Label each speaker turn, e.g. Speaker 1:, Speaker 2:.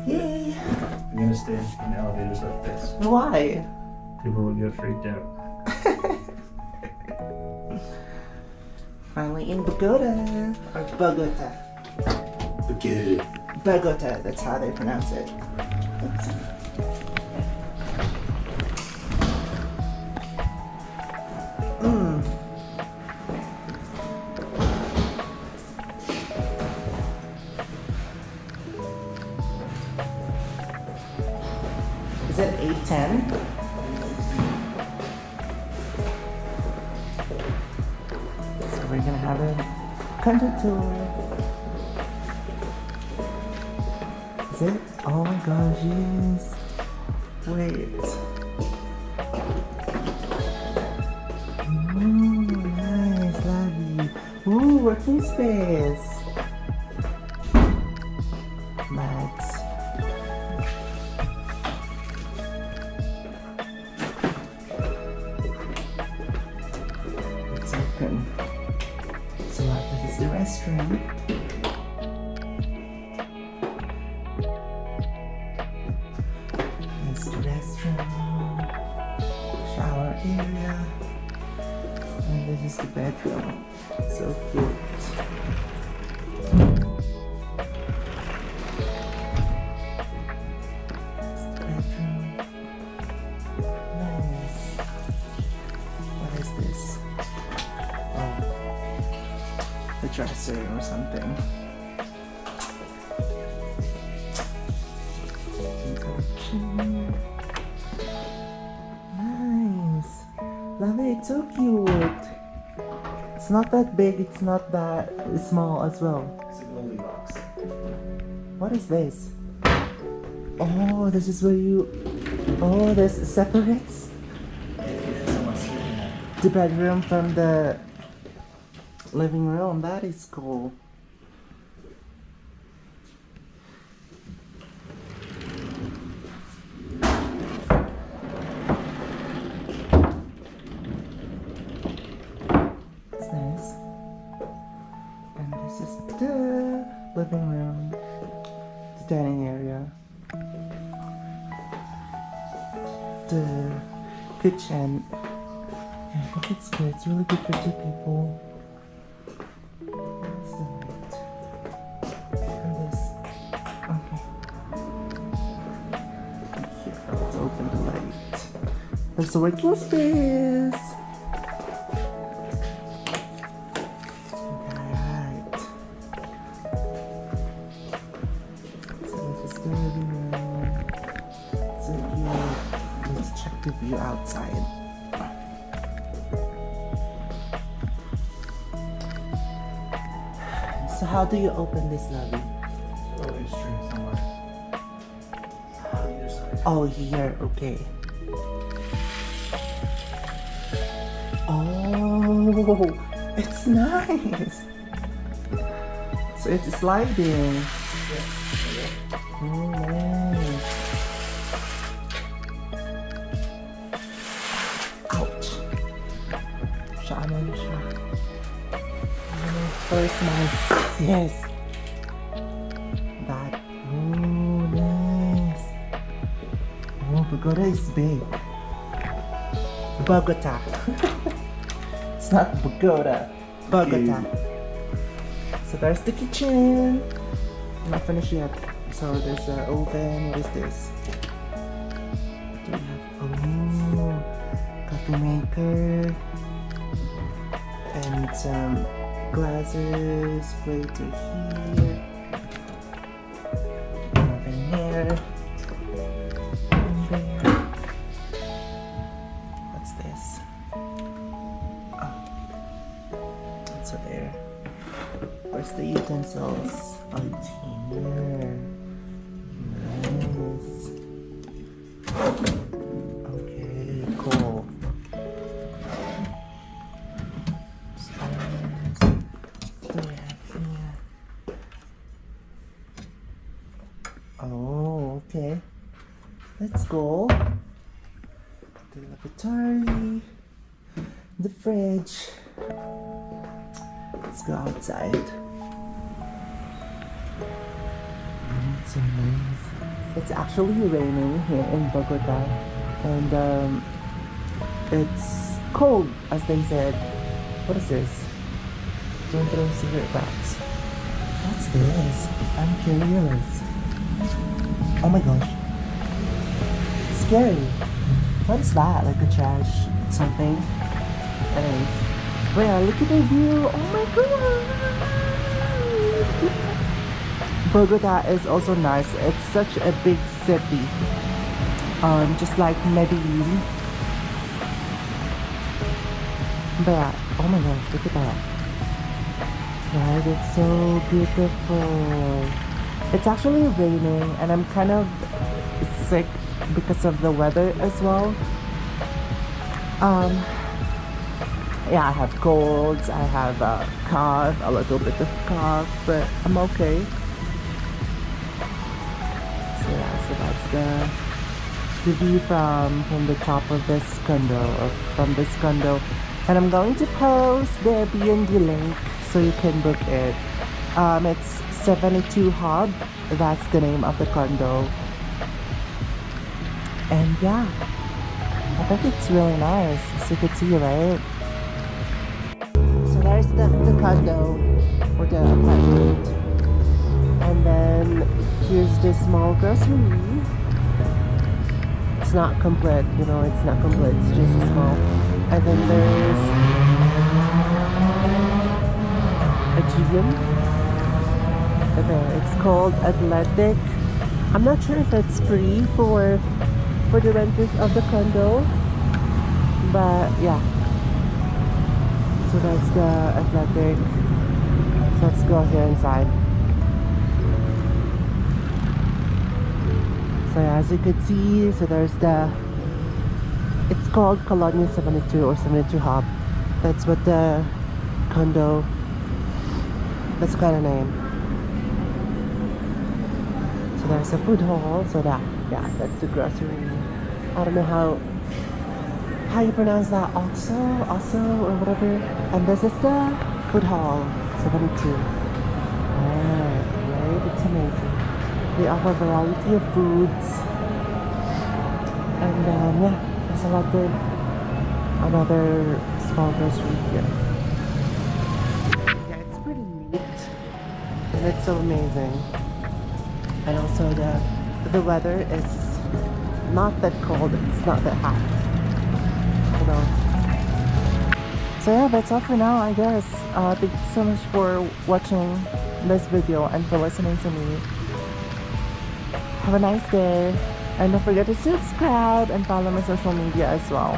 Speaker 1: Yay!
Speaker 2: I'm gonna stay in elevators like this.
Speaker 1: Why?
Speaker 2: People will get freaked out.
Speaker 1: Finally in Bogota. Or Bogota.
Speaker 2: Okay.
Speaker 1: Bogota, that's how they pronounce it. Let's see. Is it 8:10? So we're gonna have a CONDO tour. Is it? Oh my gosh, yes. Wait. Ooh, nice, lovely. Ooh, working space. Max. It's open. So this is the restroom. This is the restroom. Shower area. And this is the bedroom. So cute. This is the bedroom. Nice. What is this? Oh, the dresser or something. Nice. Love it, it's so cute. It's not that big, it's not that small as well.
Speaker 2: It's a Goldilocks.
Speaker 1: What is this? Oh, this is where you... Oh, this separates the bedroom from the living room. That is cool. It's nice. And this is the living room, the dining area, the kitchen. I think it's good. It's really good for 2 people. Where's the light? And this. Okay. Here, let's open the light. There's a working space. Alright. So this is the living room. So here, let's check the view outside. So how do you open this lobby?
Speaker 2: Oh, there's string somewhere. On either side.
Speaker 1: Oh, here, okay. Oh, it's nice. So it's sliding. Oh, nice. Ouch. Shaman shot. First nice. Yes. That. Oh, nice. Oh, Bogota is big. Bogota. It's not Bogota. Bogota. So there's the kitchen. Not finished yet. So there's an oven. What is this? What do we have? Oh, coffee maker. And some glasses, plates are here, oven here, and there. What's this? Oh, so there. Where's the utensils? Oh, it's here. Nice. Okay, cool. Oh, okay. Let's go. The lavatory, the fridge. Let's go outside. Oh, it's so nice. It's actually raining here in Bogota, and it's cold, as they said. What is this? Don't throw cigarette wraps. What's this? I'm curious. Oh my gosh. Scary. What is that? Like a trash something? Anyways. But yeah, look at the view. Oh my god. Bogota is also nice. It's such a big city. Just like Medellin. But yeah, oh my gosh, look at that. Right, it's so beautiful. It's actually raining and I'm kind of sick because of the weather as well. Yeah, I have colds, I have a cough, a little bit of cough, but I'm okay. So yeah, so that's the view from the top of this condo, or from this condo. And I'm going to post the Airbnb link so you can book it. It's 72 Hub, that's the name of the condo. And yeah, I think it's really nice, as you can see, right? So there's the condo, or the apartment. And then here's the small grocery. It's not complete, you know, it's not complete, it's just small. And then there's a gym. Okay, it's called Athletic. I'm not sure if it's free for the renters of the condo, but yeah. So that's the Athletic. So let's go here inside. So yeah, as you can see, so there's it's called Colonia 72 or 72 Hub. That's what the condo, that's kind of name. So there's a food hall, so yeah, that's the grocery. I don't know how you pronounce that, also or whatever. And this is the food hall 72. Right, it's amazing. They offer a variety of foods, and yeah, there's a lot of another small grocery here. Yeah, it's pretty neat, and it's so amazing. And also the weather is not that cold, it's not that hot, you know. So yeah, that's all for now, I guess. Thank you so much for watching this video and for listening to me. Have a nice day, and don't forget to subscribe and follow my social media as well.